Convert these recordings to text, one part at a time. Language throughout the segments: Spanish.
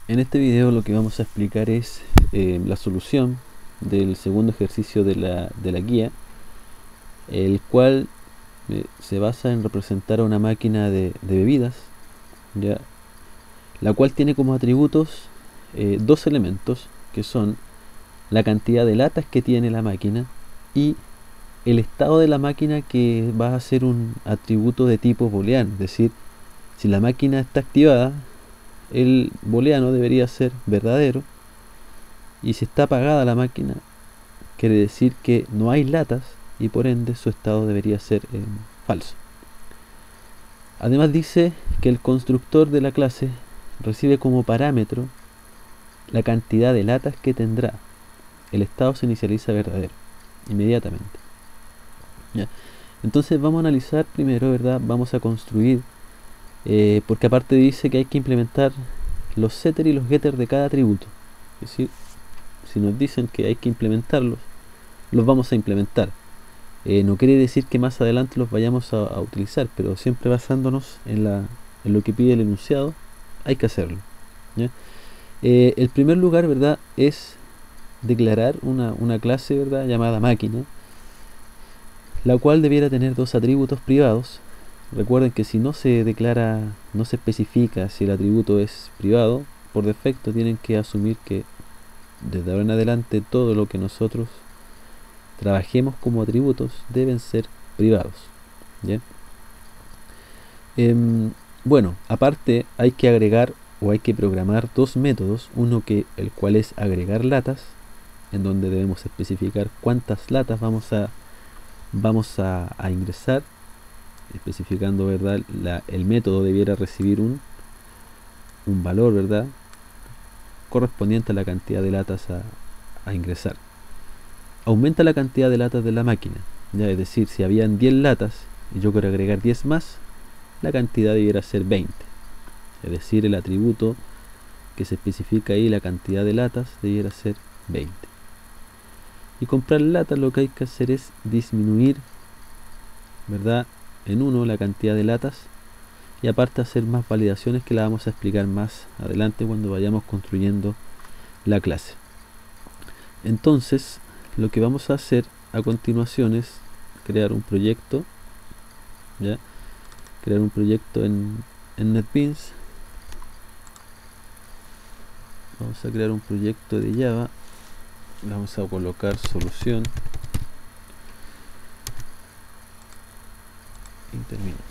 En este video lo que vamos a explicar es la solución del segundo ejercicio de la guía, el cual se basa en representar a una máquina de bebidas, ¿ya? La cual tiene como atributos dos elementos, que son la cantidad de latas que tiene la máquina y el estado de la máquina, que va a ser un atributo de tipo booleano. Es decir, si la máquina está activada, el booleano debería ser verdadero, y si está apagada la máquina, quiere decir que no hay latas y por ende su estado debería ser falso. Además dice que el constructor de la clase recibe como parámetro la cantidad de latas que tendrá. El estado se inicializa verdadero inmediatamente. ¿Ya? Entonces vamos a analizar primero, ¿verdad? Vamos a construir, porque aparte dice que hay que implementar los setters y los getters de cada atributo. Es decir, si nos dicen que hay que implementarlos, los vamos a implementar. No quiere decir que más adelante los vayamos a utilizar, pero siempre basándonos en lo que pide el enunciado, hay que hacerlo, ¿ya? El primer lugar, ¿verdad?, es declarar una clase, ¿verdad?, llamada máquina, la cual debiera tener dos atributos privados. Recuerden que si no se declara, no se especifica si el atributo es privado, por defecto tienen que asumir que desde ahora en adelante todo lo que nosotros trabajemos como atributos deben ser privados, ¿ya? Bueno, aparte hay que agregar o hay que programar dos métodos, el cual es agregar latas, en donde debemos especificar cuántas latas vamos a ingresar, especificando, ¿verdad? El método debiera recibir un valor, ¿verdad?, correspondiente a la cantidad de latas a ingresar. Aumenta la cantidad de latas de la máquina, ¿ya? Es decir, si habían 10 latas y yo quiero agregar 10 más, la cantidad debiera ser 20. Es decir, el atributo que se especifica ahí, la cantidad de latas, debiera ser 20. Y comprar latas, lo que hay que hacer es disminuir, ¿verdad?, en 1 la cantidad de latas, y aparte hacer más validaciones que la vamos a explicar más adelante cuando vayamos construyendo la clase. Entonces, lo que vamos a hacer a continuación es crear un proyecto, ¿ya? Crear un proyecto en NetBeans. Vamos a crear un proyecto de Java. Vamos a colocar solución y terminamos.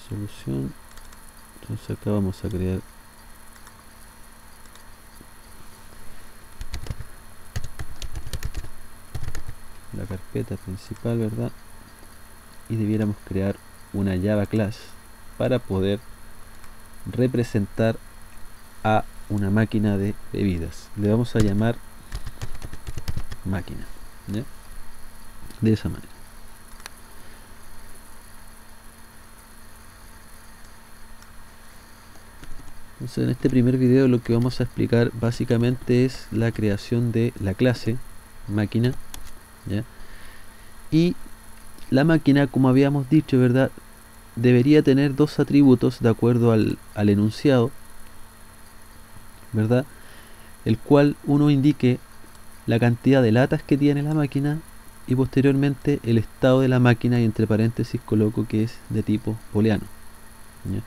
Solución. Entonces acá vamos a crear la carpeta principal, ¿verdad? Y debiéramos crear una Java class para poder representar a una máquina de bebidas. Le vamos a llamar máquina, ¿ya? De esa manera. Entonces, en este primer video lo que vamos a explicar básicamente es la creación de la clase máquina, ¿ya? Y la máquina, como habíamos dicho, ¿verdad?, debería tener dos atributos de acuerdo al enunciado, ¿verdad?, el cual uno indique la cantidad de latas que tiene la máquina y posteriormente el estado de la máquina, y entre paréntesis coloco que es de tipo booleano, ¿ya?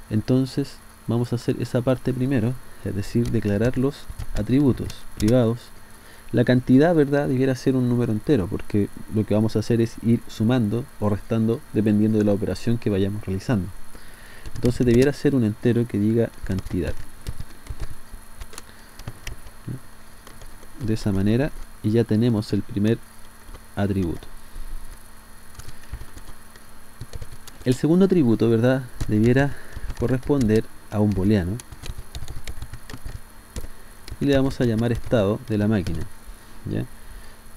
Entonces vamos a hacer esa parte primero, es decir, declarar los atributos privados. La cantidad, ¿verdad?, debiera ser un número entero, porque lo que vamos a hacer es ir sumando o restando dependiendo de la operación que vayamos realizando. Entonces debiera ser un entero que diga cantidad, de esa manera, y ya tenemos el primer atributo. El segundo atributo, ¿verdad?, debiera corresponder a un booleano, y le vamos a llamar estado de la máquina, ¿ya?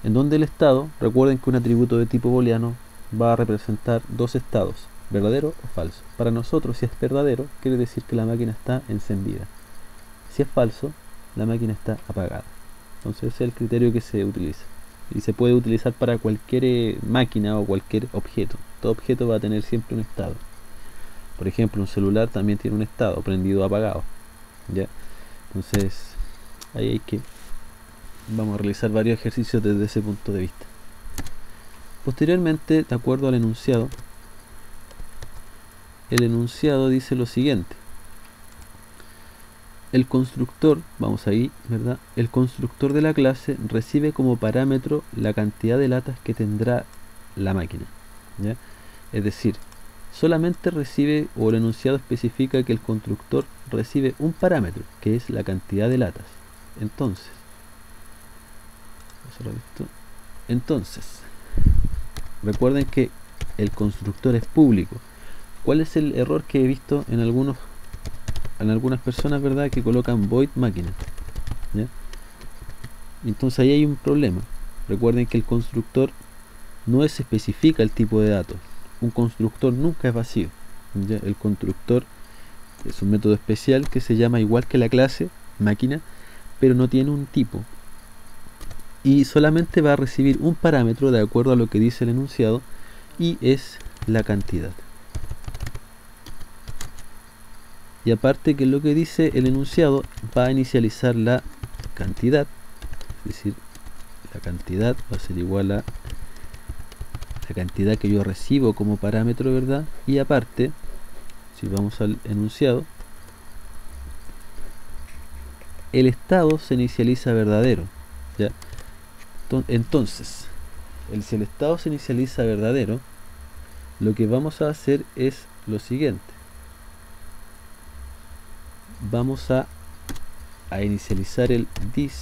En donde el estado, recuerden que un atributo de tipo booleano va a representar dos estados, verdadero o falso. Para nosotros, si es verdadero, quiere decir que la máquina está encendida. Si es falso, la máquina está apagada. Entonces ese es el criterio que se utiliza. y se puede utilizar para cualquier máquina o cualquier objeto. Todo objeto va a tener siempre un estado. Por ejemplo, un celular también tiene un estado, prendido o apagado, ¿ya? Entonces ahí vamos a realizar varios ejercicios desde ese punto de vista. Posteriormente, de acuerdo al enunciado, el enunciado dice lo siguiente: el constructor, vamos ahí, ¿verdad? El constructor de la clase recibe como parámetro la cantidad de latas que tendrá la máquina, ¿ya? Es decir, solamente recibe, o el enunciado especifica que el constructor recibe un parámetro, que es la cantidad de latas. Entonces, recuerden que el constructor es público. ¿Cuál es el error que he visto en algunas personas, verdad? Que colocan void máquina, ¿ya? Entonces ahí hay un problema. Recuerden que el constructor no especifica el tipo de datos. Un constructor nunca es vacío, ¿ya? El constructor es un método especial que se llama igual que la clase máquina, pero no tiene un tipo, y solamente va a recibir un parámetro de acuerdo a lo que dice el enunciado, y es la cantidad. Y aparte que lo que dice el enunciado, va a inicializar la cantidad, es decir, la cantidad va a ser igual a la cantidad que yo recibo como parámetro, ¿verdad? Y aparte, si vamos al enunciado, el estado se inicializa verdadero, ¿ya? Entonces, si el estado se inicializa verdadero, lo que vamos a hacer es lo siguiente: vamos a inicializar el dis.estado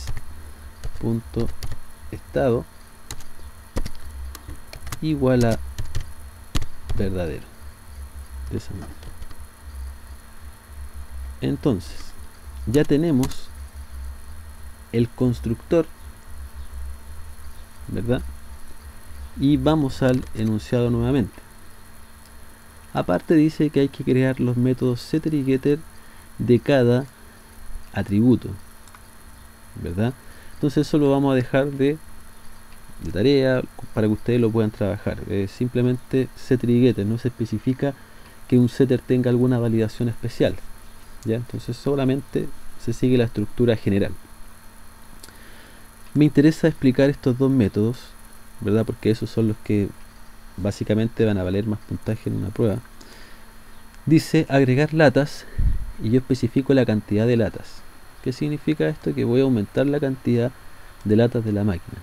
igual a verdadero, de esa manera. Entonces ya tenemos el constructor, ¿verdad? Y vamos al enunciado nuevamente. Aparte dice que hay que crear los métodos setter y getter de cada atributo, ¿verdad? Entonces eso lo vamos a dejar de tarea para que ustedes lo puedan trabajar. Simplemente setter y getter, no se especifica que un setter tenga alguna validación especial, ¿ya? Entonces solamente se sigue la estructura general. Me interesa explicar estos dos métodos, ¿verdad? Porque esos son los que básicamente van a valer más puntaje en una prueba. Dice agregar latas, y yo especifico la cantidad de latas. ¿Qué significa esto? Que voy a aumentar la cantidad de latas de la máquina.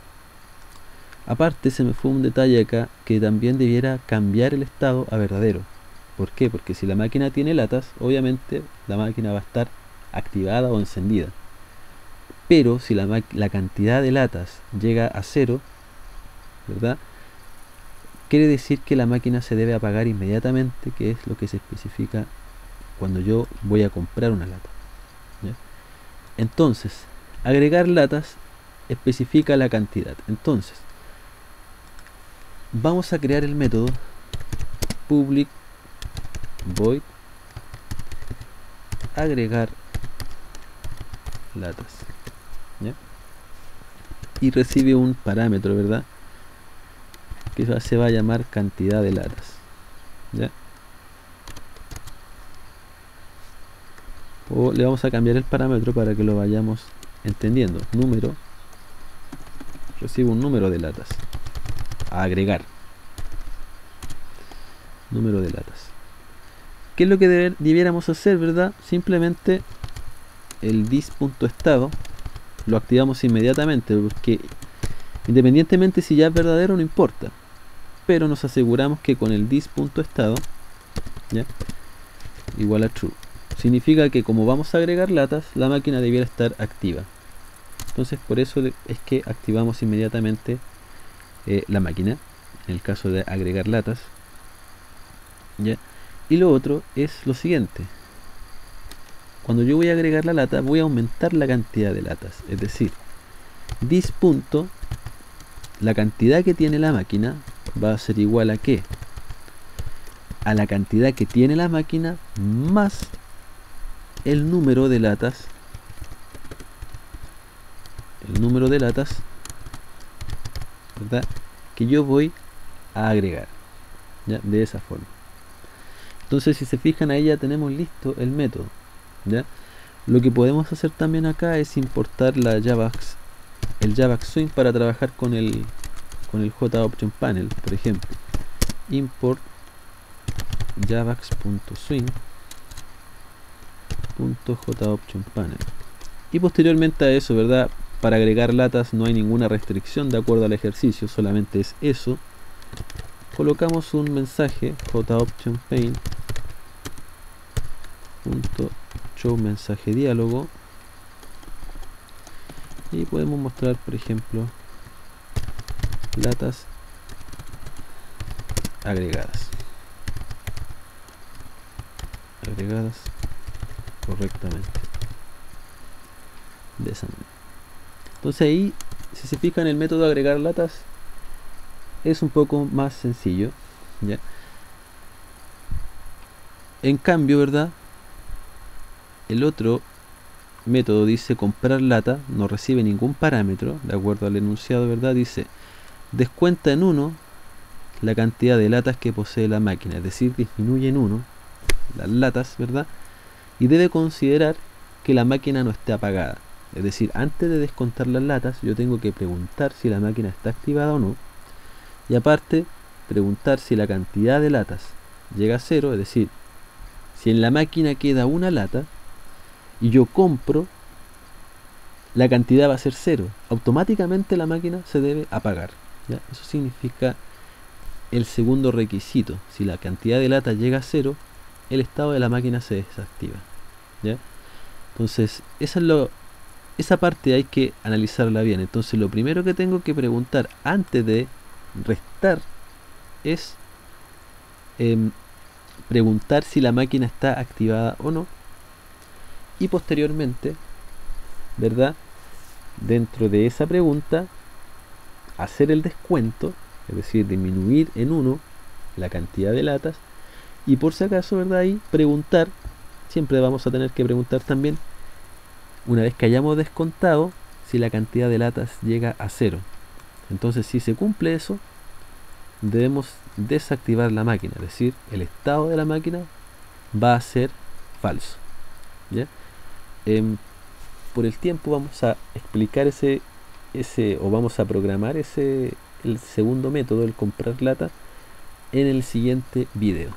Aparte, se me fue un detalle acá, que también debiera cambiar el estado a verdadero. ¿Por qué? Porque si la máquina tiene latas, obviamente la máquina va a estar activada o encendida. Pero si la cantidad de latas llega a 0, ¿verdad? Quiere decir que la máquina se debe apagar inmediatamente, que es lo que se especifica cuando yo voy a comprar una lata, ¿ya? Entonces, agregar latas especifica la cantidad. Entonces, vamos a crear el método public void agregar latas, ¿ya? Y recibe un parámetro, ¿verdad? Que se va a llamar cantidad de latas, ¿ya? O le vamos a cambiar el parámetro para que lo vayamos entendiendo. Número, recibe un número de latas a agregar, número de latas. ¿Qué es lo que debiéramos hacer, verdad? Simplemente el dis.estado lo activamos inmediatamente, porque independientemente si ya es verdadero no importa, pero nos aseguramos que con el dis.estado, ¿ya?, igual a true, significa que como vamos a agregar latas, la máquina debiera estar activa. Entonces por eso es que activamos inmediatamente la máquina en el caso de agregar latas, ¿ya? Y lo otro es lo siguiente: cuando yo voy a agregar la lata, voy a aumentar la cantidad de latas, es decir, dis. La cantidad que tiene la máquina va a ser igual a ¿qué? A la cantidad que tiene la máquina más el número de latas, ¿verdad?, que yo voy a agregar, ¿ya?, de esa forma. Entonces, si se fijan, ahí ya tenemos listo el método, ¿ya? Lo que podemos hacer también acá es importar el Javax Swing para trabajar con el JOption Panel. Por ejemplo, import javax.swing.JOption Panel. Y posteriormente a eso, ¿verdad?, para agregar latas no hay ninguna restricción de acuerdo al ejercicio, solamente es eso. Colocamos un mensaje JOption Pane .show mensaje diálogo y podemos mostrar, por ejemplo, latas agregadas correctamente de esa manera. Entonces ahí, si se fijan, el método de agregar latas es un poco más sencillo, ¿ya? En cambio, ¿verdad?, el otro método dice comprar lata, no recibe ningún parámetro, de acuerdo al enunciado, ¿verdad?, dice descuenta en 1 la cantidad de latas que posee la máquina, es decir, disminuye en 1 las latas, ¿verdad?, y debe considerar que la máquina no esté apagada. Es decir, antes de descontar las latas, yo tengo que preguntar si la máquina está activada o no, y aparte preguntar si la cantidad de latas llega a 0, es decir, si en la máquina queda una lata y yo compro, la cantidad va a ser 0, automáticamente la máquina se debe apagar, ¿ya? Eso significa el segundo requisito. Si la cantidad de latas llega a 0, el estado de la máquina se desactiva, ¿ya? Entonces, esa parte hay que analizarla bien. Entonces, lo primero que tengo que preguntar antes de restar es preguntar si la máquina está activada o no, y posteriormente, ¿verdad?, dentro de esa pregunta hacer el descuento, es decir, disminuir en 1 la cantidad de latas, y por si acaso, ¿verdad?, ahí preguntar, siempre vamos a tener que preguntar también, una vez que hayamos descontado, si la cantidad de latas llega a 0. Entonces, si se cumple eso, debemos desactivar la máquina, es decir, el estado de la máquina va a ser falso, ¿ya? Por el tiempo vamos a explicar o vamos a programar el segundo método, el comprar lata, en el siguiente video.